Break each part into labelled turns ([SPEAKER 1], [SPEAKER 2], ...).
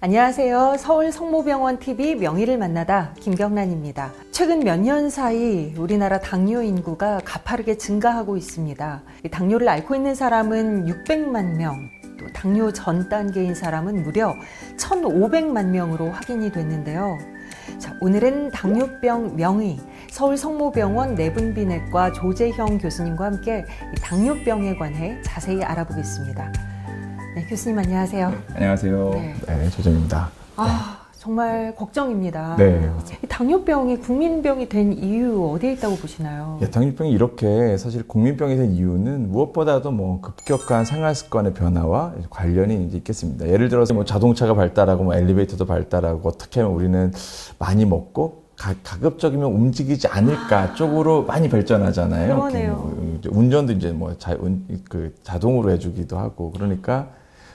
[SPEAKER 1] 안녕하세요. 서울 성모병원TV 명의를 만나다 김경란입니다. 최근 몇 년 사이 우리나라 당뇨 인구가 가파르게 증가하고 있습니다. 당뇨를 앓고 있는 사람은 600만 명, 또 당뇨 전 단계인 사람은 무려 1,500만 명으로 확인이 됐는데요. 자, 오늘은 당뇨병 명의 서울 성모병원 내분비내과 조재형 교수님과 함께 당뇨병에 관해 자세히 알아보겠습니다. 네, 교수님 안녕하세요.
[SPEAKER 2] 안녕하세요. 네, 조정입니다.
[SPEAKER 1] 정말 걱정입니다.
[SPEAKER 2] 네.
[SPEAKER 1] 당뇨병이 국민병이 된 이유 어디에 있다고 보시나요?
[SPEAKER 2] 예, 당뇨병이 이렇게 사실 국민병이 된 이유는 무엇보다도 급격한 생활습관의 변화와 관련이 이제 있겠습니다. 예를 들어서 자동차가 발달하고 엘리베이터도 발달하고 어떻게 하면 우리는 많이 먹고 가급적이면 움직이지 않을까 쪽으로 많이 발전하잖아요.
[SPEAKER 1] 그러네요.
[SPEAKER 2] 운전도 이제 자동으로 해주기도 하고 그러니까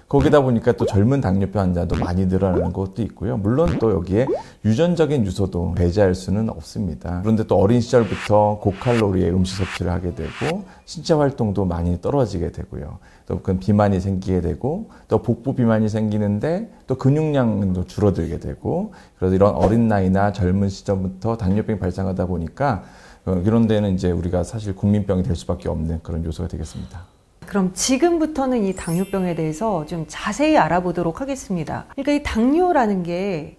[SPEAKER 2] 거기다 보니까 또 젊은 당뇨병 환자도 많이 늘어나는 것도 있고요. 물론 또 여기에 유전적인 요소도 배제할 수는 없습니다. 그런데 또 어린 시절부터 고칼로리의 음식 섭취를 하게 되고 신체 활동도 많이 떨어지게 되고요. 또 그 비만이 생기게 되고 또 복부 비만이 생기는데 또 근육량도 줄어들게 되고 그래서 이런 어린 나이나 젊은 시절부터 당뇨병이 발생하다 보니까 이런 데는 이제 우리가 사실 국민병이 될 수밖에 없는 그런 요소가 되겠습니다.
[SPEAKER 1] 그럼 지금부터는 이 당뇨병에 대해서 좀 자세히 알아보도록 하겠습니다. 그러니까 이 당뇨라는 게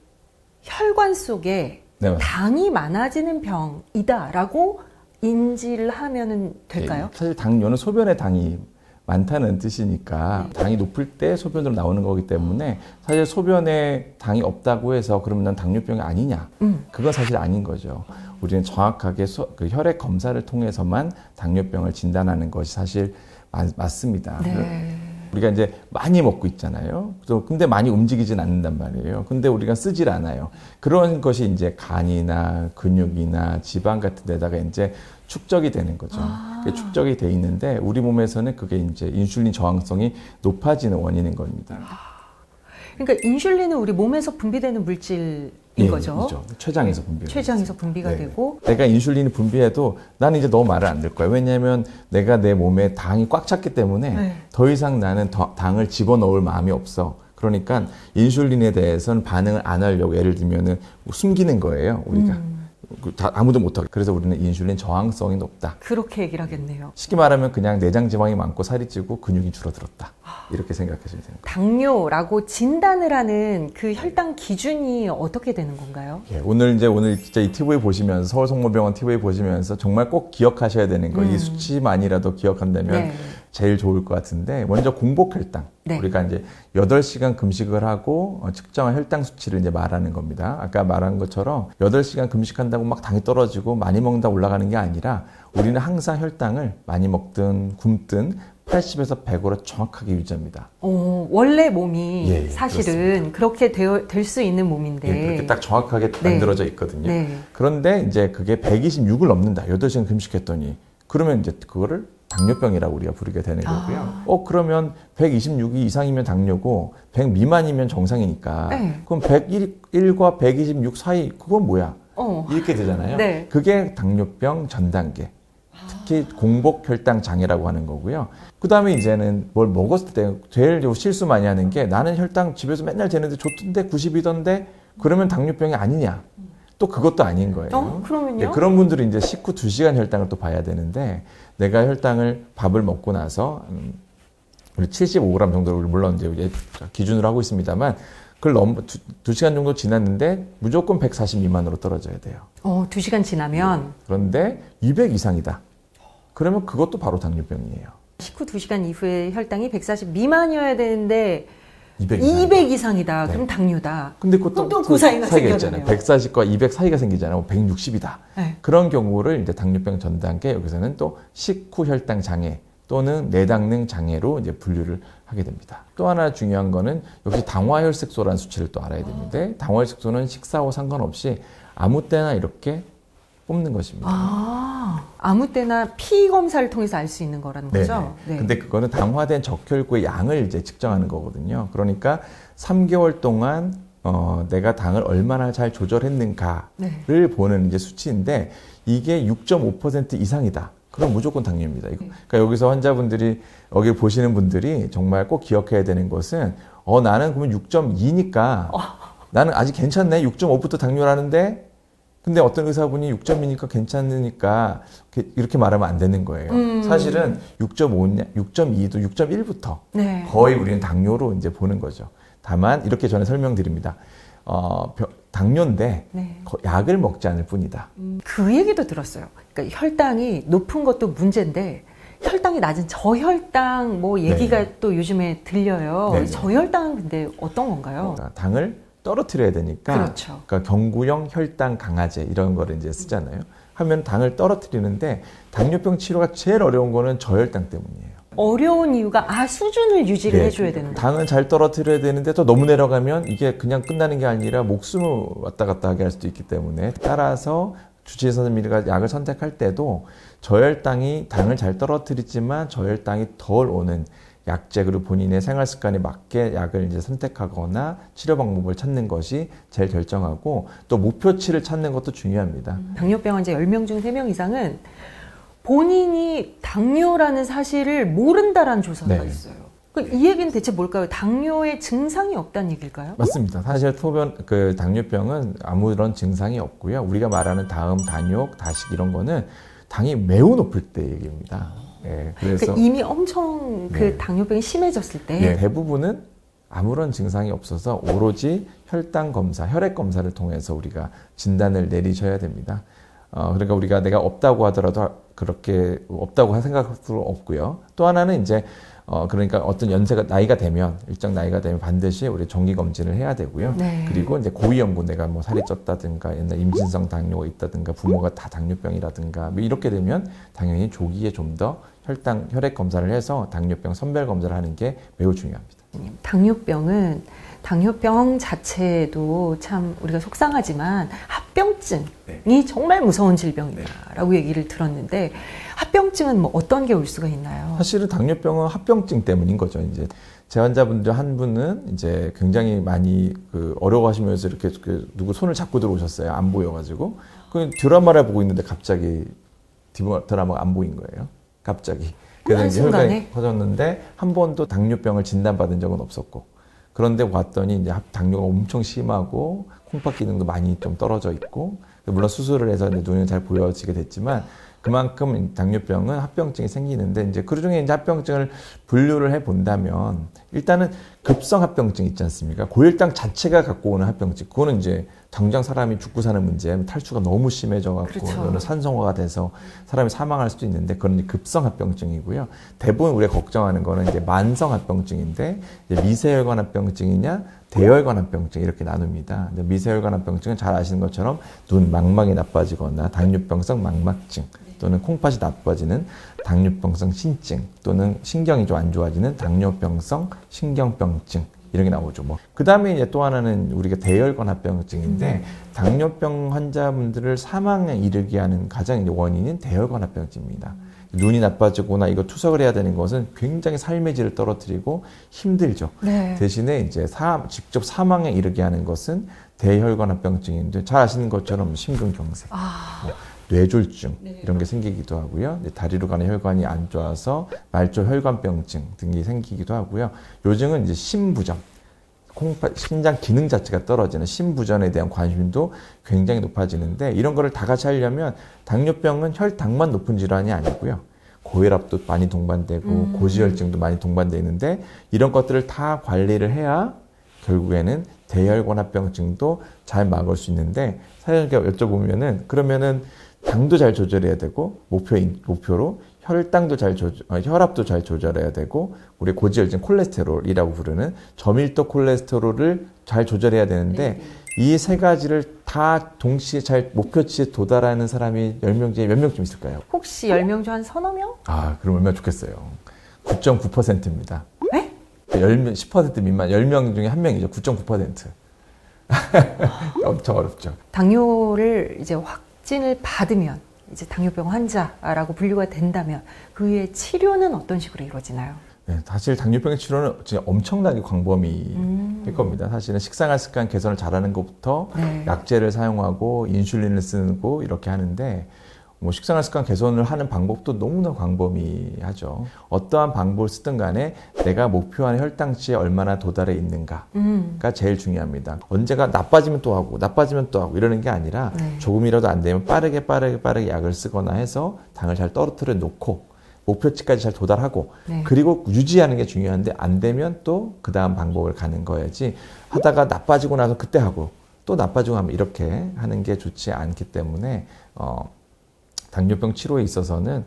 [SPEAKER 1] 혈관 속에 당이 많아지는 병이다라고 인지를 하면 될까요?
[SPEAKER 2] 네, 사실 당뇨는 소변에 당이 많다는 뜻이니까 당이 높을 때 소변으로 나오는 거기 때문에 사실 소변에 당이 없다고 해서 그러면 난 당뇨병이 아니냐? 그건 사실 아닌 거죠. 우리는 정확하게 그 혈액 검사를 통해서만 당뇨병을 진단하는 것이 사실 맞습니다.
[SPEAKER 1] 네.
[SPEAKER 2] 우리가 이제 많이 먹고 있잖아요. 근데 많이 움직이진 않는단 말이에요. 근데 우리가 쓰질 않아요. 그런 것이 이제 간이나 근육이나 지방 같은 데다가 이제 축적이 되는 거죠. 축적이 돼 있는데 우리 몸에서는 그게 이제 인슐린 저항성이 높아지는 원인인 겁니다.
[SPEAKER 1] 그러니까 인슐린은 우리 몸에서 분비되는 물질인 거죠.
[SPEAKER 2] 그렇죠. 췌장에서 분비가
[SPEAKER 1] 췌장에서 분비가 되고
[SPEAKER 2] 내가 인슐린이 분비해도 나는 이제 너 말을 안 들 거야. 왜냐하면 내가 내 몸에 당이 꽉 찼기 때문에 더 이상 나는 당을 집어넣을 마음이 없어. 그러니까 인슐린에 대해서는 반응을 안 하려고 예를 들면은 숨기는 거예요. 우리가. 아무도 못하게. 그래서 우리는 인슐린 저항성이 높다.
[SPEAKER 1] 그렇게 얘기를 하겠네요.
[SPEAKER 2] 쉽게 말하면 그냥 내장 지방이 많고 살이 찌고 근육이 줄어들었다. 이렇게 생각하시면 됩니다.
[SPEAKER 1] 당뇨라고 진단을 하는 그 혈당 기준이 어떻게 되는 건가요?
[SPEAKER 2] 예, 오늘 진짜 이 TV 보시면서 서울 성모병원 TV 보시면서 정말 꼭 기억하셔야 되는 거. 이 수치만이라도 기억한다면 제일 좋을 것 같은데 먼저 공복 혈당. 우리가 이제 8시간 금식을 하고 측정한 혈당 수치를 이제 말하는 겁니다. 아까 말한 것처럼 8시간 금식한다고 막 당이 떨어지고 많이 먹는다 올라가는 게 아니라 우리는 항상 혈당을 많이 먹든 굶든 80에서 100으로 정확하게 유지합니다.
[SPEAKER 1] 원래 몸이 사실은 그렇게 될 수 있는 몸인데
[SPEAKER 2] 그렇게 딱 정확하게 만들어져 있거든요. 그런데 이제 그게 126을 넘는다. 8시간 금식했더니 그러면 이제 그거를 당뇨병이라고 우리가 부르게 되는 거고요. 그러면 126이 이상이면 당뇨고 100 미만이면 정상이니까 그럼 101과 126 사이 그건 뭐야? 이렇게 되잖아요. 그게 당뇨병 전 단계. 특히 공복 혈당 장애라고 하는 거고요. 그 다음에 이제는 뭘 먹었을 때 제일 실수 많이 하는 게 나는 혈당 집에서 맨날 재는데 좋던데 90이던데 그러면 당뇨병이 아니냐? 또 그것도 아닌 거예요.
[SPEAKER 1] 그러면요?
[SPEAKER 2] 그런 분들은 이제 식후 2시간 혈당을 또 봐야 되는데 내가 혈당을 밥을 먹고 나서 우리 75g 정도를 물론 이제 기준으로 하고 있습니다만 그걸 2시간 정도 지났는데 무조건 140 미만으로 떨어져야 돼요.
[SPEAKER 1] 2시간 지나면?
[SPEAKER 2] 그런데 200 이상이다. 그러면 그것도 바로 당뇨병이에요.
[SPEAKER 1] 식후 2시간 이후에 혈당이 140 미만이어야 되는데 200 이상이다. 그럼 당뇨다.
[SPEAKER 2] 근데 그것도
[SPEAKER 1] 또 그 사이가
[SPEAKER 2] 있잖아요. 140과 200 사이가 생기잖아요. 160이다. 그런 경우를 이제 당뇨병 전 단계 여기서는 또 식후 혈당 장애 또는 내당능 장애로 이제 분류를 하게 됩니다. 또 하나 중요한 거는 역시 당화혈색소라는 수치를 또 알아야 되는데 당화혈색소는 식사와 상관없이 아무 때나 이렇게 뽑는 것입니다.
[SPEAKER 1] 아무 때나 피 검사를 통해서 알 수 있는 거라는 거죠?
[SPEAKER 2] 네. 근데 그거는 당화된 적혈구의 양을 이제 측정하는 거거든요. 그러니까 3개월 동안 내가 당을 얼마나 잘 조절했는가를 보는 이제 수치인데 이게 6.5% 이상이다. 그럼 무조건 당뇨입니다. 그러니까 여기서 환자분들이 여기 보시는 분들이 정말 꼭 기억해야 되는 것은 나는 그러면 6.2니까 나는 아직 괜찮네. 6.5부터 당뇨라는데 근데 어떤 의사분이 6.2니까 괜찮으니까 이렇게 말하면 안 되는 거예요. 사실은 6.5, 6.2도 6.1부터 거의 우리는 당뇨로 이제 보는 거죠. 다만 이렇게 전에 설명드립니다. 당뇨인데 약을 먹지 않을 뿐이다.
[SPEAKER 1] 그 얘기도 들었어요. 그러니까 혈당이 높은 것도 문제인데 혈당이 낮은 저혈당 뭐 얘기가 또 요즘에 들려요. 저혈당은 근데 어떤 건가요?
[SPEAKER 2] 그러니까 당을 떨어뜨려야 되니까 그러니까 경구형 혈당 강화제 이런 거를 이제 쓰잖아요. 하면 당을 떨어뜨리는데 당뇨병 치료가 제일 어려운 거는 저혈당 때문이에요.
[SPEAKER 1] 어려운 이유가 수준을 유지를 해줘야 되는 거예요.
[SPEAKER 2] 당은 잘 떨어뜨려야 되는데 또 너무 내려가면 이게 그냥 끝나는 게 아니라 목숨을 왔다 갔다 하게 할 수도 있기 때문에 따라서 주치의 선생님이 약을 선택할 때도 저혈당이 당을 잘 떨어뜨리지만 저혈당이 덜 오는 약제 그리고 본인의 생활 습관에 맞게 약을 이제 선택하거나 치료 방법을 찾는 것이 제일 결정하고 또 목표치를 찾는 것도 중요합니다.
[SPEAKER 1] 당뇨병 환자 10명 중 3명 이상은 본인이 당뇨라는 사실을 모른다라는 조사가 있어요. 이 얘기는 대체 뭘까요? 당뇨의 증상이 없다는 얘기일까요?
[SPEAKER 2] 맞습니다. 사실 당뇨병은 아무런 증상이 없고요. 우리가 말하는 다음, 단욕, 다식 이런 거는 당이 매우 높을 때 얘기입니다. 그래서
[SPEAKER 1] 이미 엄청 당뇨병이 심해졌을 때
[SPEAKER 2] 대부분은 아무런 증상이 없어서 오로지 혈당 검사, 혈액 검사를 통해서 우리가 진단을 내리셔야 됩니다. 그러니까 우리가 내가 없다고 하더라도 그렇게 없다고 생각할 수 없고요. 또 하나는 이제 그러니까 어떤 나이가 되면 일정 나이가 되면 반드시 우리 정기 검진을 해야 되고요. 그리고 이제 고위험군 내가 뭐 살이 쪘다든가 옛날 임신성 당뇨가 있다든가 부모가 다 당뇨병이라든가 뭐 이렇게 되면 당연히 조기에 좀 더 혈액 검사를 해서 당뇨병 선별 검사를 하는 게 매우 중요합니다. 당뇨병 자체도 참 우리가 속상하지만 합병증이 정말 무서운 질병이다라고 얘기를 들었는데 합병증은 뭐 어떤 게 올 수가 있나요? 사실은 당뇨병은 합병증 때문인 거죠. 이제 제 환자분들 한 분은 이제 굉장히 많이 어려워하시면서 이렇게 누구 손을 잡고 들어오셨어요. 안 보여가지고 그 드라마를 보고 있는데 갑자기 드라마가 안 보인 거예요. 갑자기. 그래서 이제 혈관이 커졌는데 한 번도 당뇨병을 진단받은 적은 없었고. 그런데 봤더니 이제 당뇨가 엄청 심하고 콩팥 기능도 많이 좀 떨어져 있고 물론 수술을 해서 눈에 잘 보여지게 됐지만 그만큼 당뇨병은 합병증이 생기는데 이제 그 중에 이제 합병증을 분류를 해 본다면 일단은 급성 합병증 있지 않습니까? 고혈당 자체가 갖고 오는 합병증. 그거는 이제 당장 사람이 죽고 사는 문제, 탈수가 너무 심해져 갖고 그렇죠. 산성화가 돼서 사람이 사망할 수도 있는데 그건 이제 급성 합병증이고요. 대부분 우리가 걱정하는 거는 이제 만성 합병증인데 이제 미세혈관 합병증이냐 대혈관 합병증 이렇게 나눕니다. 미세혈관 합병증은 잘 아시는 것처럼 눈 망막이 나빠지거나 당뇨병성 망막증 또는 콩팥이 나빠지는 당뇨병성 신증 또는 신경이 좀 안 좋아지는 당뇨병성 신경병증 이런 게 나오죠. 그 다음에 이제 또 하나는 우리가 대혈관 합병증인데 당뇨병 환자분들을 사망에 이르게 하는 가장 이제 원인은 대혈관 합병증입니다. 눈이 나빠지거나 이거 투석을 해야 되는 것은 굉장히 삶의 질을 떨어뜨리고 힘들죠. 대신에 이제 직접 사망에 이르게 하는 것은 대혈관 합병증인데 잘 아시는 것처럼 심근경색. 뇌졸중 이런 게 생기기도 하고요. 다리로 가는 혈관이 안 좋아서 말초혈관병증 등이 생기기도 하고요. 요즘은 이제 심부전, 심장 기능 자체가 떨어지는 심부전에 대한 관심도 굉장히 높아지는데 이런 거를 다 같이 하려면 당뇨병은 혈당만 높은 질환이 아니고요. 고혈압도 많이 동반되고 고지혈증도 많이 동반되어 있는데 이런 것들을 다 관리를 해야 결국에는 대혈관 합병증도 잘 막을 수 있는데 사장님께 여쭤보면은 그러면은 당도 잘 조절해야 되고 목표로 혈압도 잘 조절해야 되고 우리 고지혈증 콜레스테롤이라고 부르는 저밀도 콜레스테롤을 잘 조절해야 되는데 이 세 가지를 다 동시에 잘 목표치에 도달하는 사람이 10명 중에 몇 명쯤 있을까요?
[SPEAKER 1] 혹시 10명 중 한 서너 명?
[SPEAKER 2] 그럼 얼마나 좋겠어요. 9.9%입니다.
[SPEAKER 1] 네?
[SPEAKER 2] 10% 미만 10명 중에 1명이죠. 9.9%. 엄청 어렵죠.
[SPEAKER 1] 당뇨를 이제 확진을 받으면 이제 당뇨병 환자라고 분류가 된다면 그 후에 치료는 어떤 식으로 이루어지나요?
[SPEAKER 2] 네, 사실 당뇨병의 치료는 진짜 엄청나게 광범위일 겁니다. 사실은 식생활 습관 개선을 잘하는 것부터
[SPEAKER 1] 네.
[SPEAKER 2] 약제를 사용하고 인슐린을 쓰고 이렇게 하는데 뭐 식생활 습관 개선을 하는 방법도 너무나 광범위하죠. 어떠한 방법을 쓰든 간에 내가 목표하는 혈당치에 얼마나 도달해 있는가가 제일 중요합니다. 언제가 나빠지면 또 하고 나빠지면 또 하고 이러는 게 아니라
[SPEAKER 1] 네.
[SPEAKER 2] 조금이라도 안 되면 빠르게 약을 쓰거나 해서 당을 잘 떨어뜨려 놓고 목표치까지 잘 도달하고
[SPEAKER 1] 네.
[SPEAKER 2] 그리고 유지하는 게 중요한데 안 되면 또 그 다음 방법을 가는 거야지 하다가 나빠지고 나서 그때 하고 또 나빠지고 하면 이렇게 하는 게 좋지 않기 때문에 당뇨병 치료에 있어서는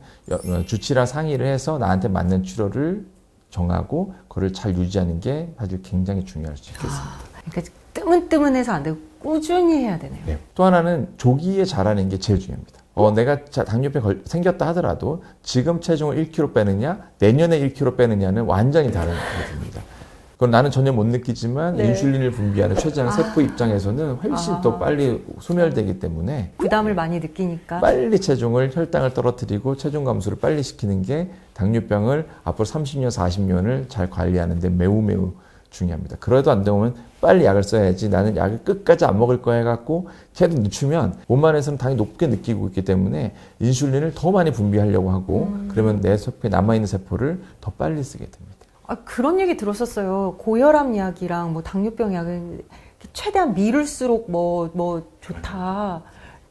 [SPEAKER 2] 주치의랑 상의를 해서 나한테 맞는 치료를 정하고 그걸 잘 유지하는 게 사실 굉장히 중요할 수 있겠습니다.
[SPEAKER 1] 그러니까 뜨문뜨문해서 안 되고 꾸준히 해야 되네요.
[SPEAKER 2] 네. 또 하나는 조기에 잘하는 게 제일 중요합니다. 내가 당뇨병 생겼다 하더라도 지금 체중을 1kg 빼느냐 내년에 1kg 빼느냐는 완전히 다른 거입니다. 그건 나는 전혀 못 느끼지만
[SPEAKER 1] 네.
[SPEAKER 2] 인슐린을 분비하는 췌장 세포 입장에서는 훨씬 더 빨리 소멸되기 때문에
[SPEAKER 1] 부담을 많이 느끼니까
[SPEAKER 2] 빨리 혈당을 떨어뜨리고 체중 감소를 빨리 시키는 게 당뇨병을 앞으로 30년, 40년을 잘 관리하는 데 매우 중요합니다. 그래도 안 되면 빨리 약을 써야지 나는 약을 끝까지 안 먹을 거야 해갖고 계속 늦추면 몸 안에서는 당이 높게 느끼고 있기 때문에 인슐린을 더 많이 분비하려고 하고 그러면 내 세포에 남아있는 세포를 더 빨리 쓰게 됩니다.
[SPEAKER 1] 그런 얘기 들었었어요. 고혈압 약이랑 뭐 당뇨병 약은 최대한 미룰수록 뭐 좋다.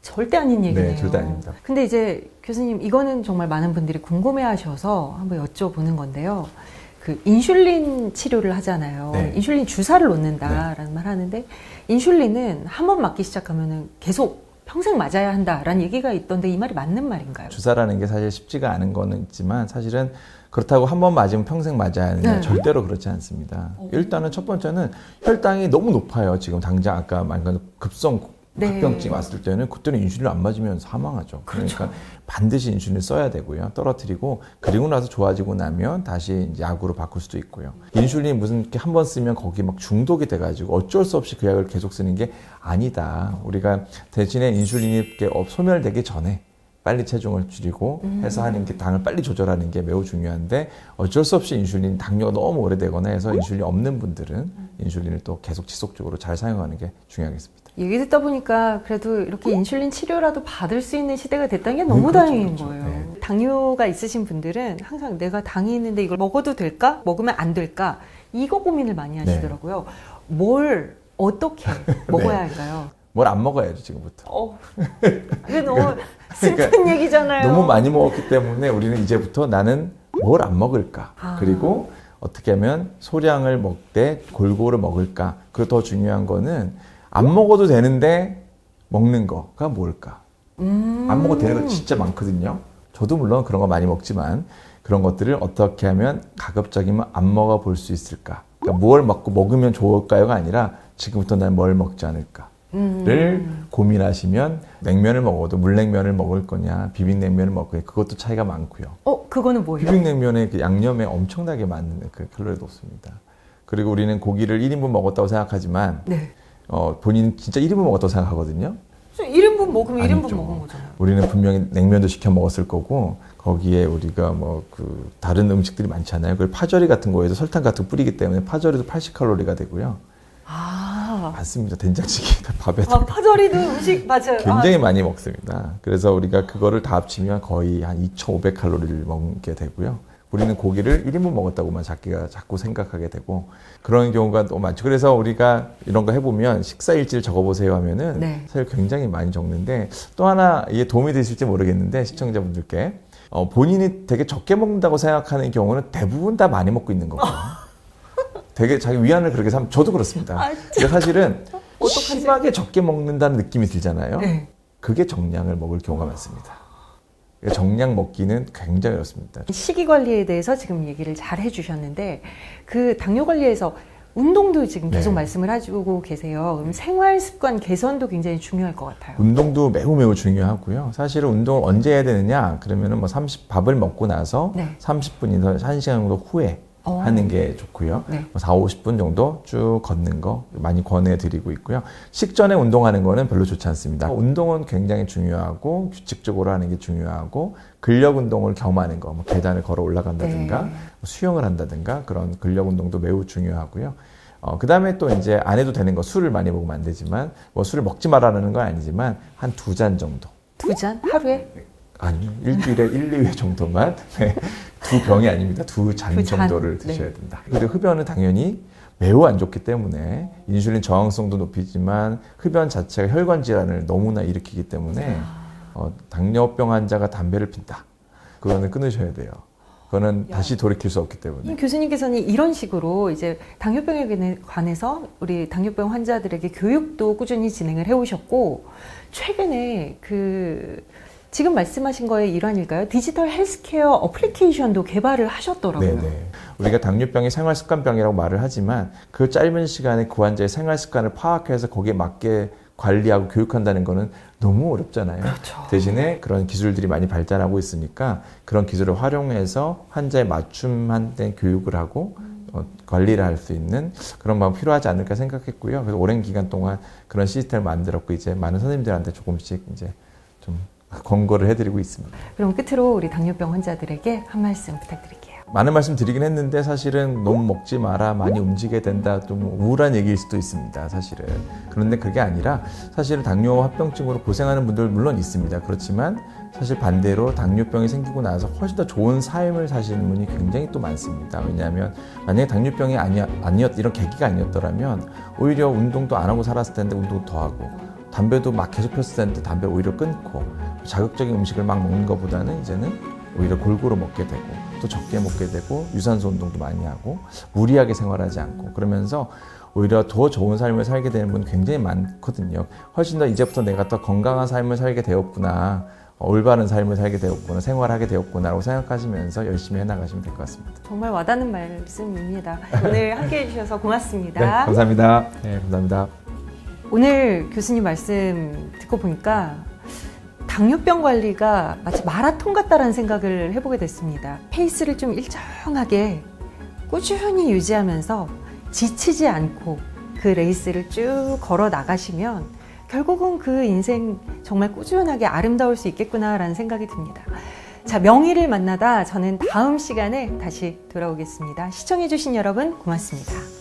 [SPEAKER 1] 절대 아닌 얘기네요.
[SPEAKER 2] 네, 절대 아닙니다.
[SPEAKER 1] 근데 이제 교수님 이거는 정말 많은 분들이 궁금해하셔서 한번 여쭤보는 건데요. 그 인슐린 치료를 하잖아요.
[SPEAKER 2] 네.
[SPEAKER 1] 인슐린 주사를 놓는다라는 말 하는데 인슐린은 한 번 맞기 시작하면은 계속 평생 맞아야 한다라는 얘기가 있던데 이 말이 맞는 말인가요?
[SPEAKER 2] 주사라는 게 사실 쉽지가 않은 거는 있지만 사실은 그렇다고 한 번 맞으면 평생 맞아야 하느냐
[SPEAKER 1] 네.
[SPEAKER 2] 절대로 그렇지 않습니다. 일단은 첫 번째는 혈당이 너무 높아요. 지금 당장 아까 말한 합병증 왔을 때는 그때는 인슐린을 안 맞으면 사망하죠.
[SPEAKER 1] 그렇죠.
[SPEAKER 2] 그러니까 반드시 인슐린을 써야 되고요. 떨어뜨리고 그리고 나서 좋아지고 나면 다시 이제 약으로 바꿀 수도 있고요. 인슐린이 무슨 이렇게 한 번 쓰면 거기 막 중독이 돼가지고 어쩔 수 없이 그 약을 계속 쓰는 게 아니다. 우리가 대신에 인슐린이 이렇게 소멸되기 전에 빨리 체중을 줄이고 해서 하는 게 당을 빨리 조절하는 게 매우 중요한데 어쩔 수 없이 인슐린 당뇨가 너무 오래되거나 해서 인슐린 없는 분들은 인슐린을 또 계속 지속적으로 잘 사용하는 게 중요하겠습니다. 얘기
[SPEAKER 1] 듣다 보니까 그래도 이렇게 인슐린 치료라도 받을 수 있는 시대가 됐다는 게 너무 다행인 거예요.
[SPEAKER 2] 네.
[SPEAKER 1] 당뇨가 있으신 분들은 항상 내가 당이 있는데 이걸 먹어도 될까? 먹으면 안 될까? 이거 고민을 많이 하시더라고요. 뭘 어떻게 먹어야 할까요?
[SPEAKER 2] 뭘 안 먹어야죠, 지금부터.
[SPEAKER 1] 이게 너무 슬픈 얘기잖아요.
[SPEAKER 2] 너무 많이 먹었기 때문에 우리는 이제부터 나는 뭘 안 먹을까? 그리고 어떻게 하면 소량을 먹되 골고루 먹을까? 그리고 더 중요한 거는 안 먹어도 되는데 먹는 거가 뭘까? 안 먹어도 되는 거 진짜 많거든요. 저도 물론 그런 거 많이 먹지만 그런 것들을 어떻게 하면 가급적이면 안 먹어 볼 수 있을까? 그러니까 뭘 먹으면 좋을까요가 아니라 지금부터 난 뭘 먹지 않을까? 를 고민하시면 냉면을 먹어도 물냉면을 먹을 거냐 비빔냉면을 먹을 거냐 그것도 차이가 많고요.
[SPEAKER 1] 그거는 뭐예요?
[SPEAKER 2] 비빔냉면의 그 양념에 엄청나게 많은 그 칼로리도 없습니다. 그리고 우리는 고기를 1인분 먹었다고 생각하지만
[SPEAKER 1] 네.
[SPEAKER 2] 본인 진짜 1인분 먹었다고 생각하거든요.
[SPEAKER 1] 1인분 먹으면
[SPEAKER 2] 아니죠.
[SPEAKER 1] 1인분 먹은 거잖아요.
[SPEAKER 2] 우리는 분명히 냉면도 시켜 먹었을 거고 거기에 우리가 그 다른 음식들이 많잖아요. 그 파절이 같은 거에도 설탕 같은 거 뿌리기 때문에 파절이도 80칼로리가 되고요. 맞습니다. 된장찌개 밥에다가
[SPEAKER 1] 파절이도 음식 맞아요.
[SPEAKER 2] 굉장히 많이 먹습니다. 그래서 우리가 그거를 다 합치면 거의 한 2,500칼로리를 먹게 되고요. 우리는 고기를 1인분 먹었다고만 자꾸 생각하게 되고 그런 경우가 너무 많죠. 그래서 우리가 이런 거 해보면 식사 일지를 적어보세요 하면은
[SPEAKER 1] 네.
[SPEAKER 2] 사실 굉장히 많이 적는데 또 하나 이게 도움이 되실지 모르겠는데 시청자분들께 본인이 되게 적게 먹는다고 생각하는 경우는 대부분 다 많이 먹고 있는 거고요. 되게 자기 위안을 그렇게 삼 저도 그렇습니다. 근데 사실은 심하게 적게 먹는다는 느낌이 들잖아요.
[SPEAKER 1] 네.
[SPEAKER 2] 그게 정량을 먹을 경우가 많습니다. 정량 먹기는 굉장히 어렵습니다.
[SPEAKER 1] 식이 관리에 대해서 지금 얘기를 잘 해주셨는데 그 당뇨 관리에서 운동도 지금 계속 말씀을 해주고 계세요. 그럼 생활 습관 개선도 굉장히 중요할 것 같아요.
[SPEAKER 2] 운동도 매우 중요하고요. 사실은 운동을 언제 해야 되느냐? 그러면은 밥을 먹고 나서 30분이나 1시간 정도 후에 하는 게 좋고요. 네. 4, 50분 정도 쭉 걷는 거 많이 권해드리고 있고요. 식전에 운동하는 거는 별로 좋지 않습니다. 운동은 굉장히 중요하고 규칙적으로 하는 게 중요하고 근력 운동을 겸하는 거, 뭐 계단을 걸어 올라간다든가 네. 수영을 한다든가 그런 근력 운동도 매우 중요하고요. 그 다음에 또 이제 안 해도 되는 거, 술을 많이 먹으면 안 되지만 뭐 술을 먹지 말라는 건 아니지만 한 2잔 정도.
[SPEAKER 1] 2잔? 하루에?
[SPEAKER 2] 아니요. 일주일에 1, 2회 정도만. 네. 2병이 아닙니다. 2잔 정도를 드셔야 된다. 그리고 흡연은 당연히 매우 안 좋기 때문에 인슐린 저항성도 높이지만 흡연 자체가 혈관 질환을 너무나 일으키기 때문에 당뇨병 환자가 담배를 핀다. 그거는 끊으셔야 돼요. 그거는 다시 돌이킬 수 없기 때문에.
[SPEAKER 1] 교수님께서는 이런 식으로 이제 당뇨병에 관해서 우리 당뇨병 환자들에게 교육도 꾸준히 진행을 해오셨고 최근에 지금 말씀하신 거의 일환일까요? 디지털 헬스케어 어플리케이션도 개발을 하셨더라고요.
[SPEAKER 2] 네네. 우리가 당뇨병이 생활습관병이라고 말을 하지만 그 짧은 시간에 그 환자의 생활습관을 파악해서 거기에 맞게 관리하고 교육한다는 거는 너무 어렵잖아요.
[SPEAKER 1] 그렇죠.
[SPEAKER 2] 대신에 그런 기술들이 많이 발달하고 있으니까 그런 기술을 활용해서 환자에 맞춤한 교육을 하고 관리를 할 수 있는 그런 방법이 필요하지 않을까 생각했고요. 그래서 오랜 기간 동안 그런 시스템을 만들었고 이제 많은 선생님들한테 조금씩 이제 좀 권고를 해드리고 있습니다.
[SPEAKER 1] 그럼 끝으로 우리 당뇨병 환자들에게 한 말씀 부탁드릴게요.
[SPEAKER 2] 많은 말씀 드리긴 했는데 사실은 너무 먹지 마라, 많이 움직여야 된다, 좀 우울한 얘기일 수도 있습니다. 사실은. 그런데 그게 아니라 사실은 당뇨 합병증으로 고생하는 분들 물론 있습니다. 그렇지만 사실 반대로 당뇨병이 생기고 나서 훨씬 더 좋은 삶을 사시는 분이 굉장히 또 많습니다. 왜냐하면 만약에 당뇨병이 이런 계기가 아니었더라면 오히려 운동도 안 하고 살았을 텐데 운동도 더 하고 담배도 막 계속 폈을 텐데 담배를 오히려 끊고 자극적인 음식을 막 먹는 것보다는 이제는 오히려 골고루 먹게 되고 또 적게 먹게 되고 유산소 운동도 많이 하고 무리하게 생활하지 않고 그러면서 오히려 더 좋은 삶을 살게 되는 분 굉장히 많거든요. 훨씬 더 이제부터 내가 더 건강한 삶을 살게 되었구나, 올바른 삶을 살게 되었구나, 생활하게 되었구나라고 생각하시면서 열심히 해나가시면 될 것 같습니다.
[SPEAKER 1] 정말 와닿는 말씀입니다. 오늘 함께해 주셔서 고맙습니다.
[SPEAKER 2] 네, 감사합니다. 네, 감사합니다.
[SPEAKER 1] 오늘 교수님 말씀 듣고 보니까 당뇨병 관리가 마치 마라톤 같다라는 생각을 해보게 됐습니다. 페이스를 좀 일정하게 꾸준히 유지하면서 지치지 않고 그 레이스를 쭉 걸어 나가시면 결국은 그 인생 정말 꾸준하게 아름다울 수 있겠구나라는 생각이 듭니다. 자, 명의를 만나다 저는 다음 시간에 다시 돌아오겠습니다. 시청해주신 여러분 고맙습니다.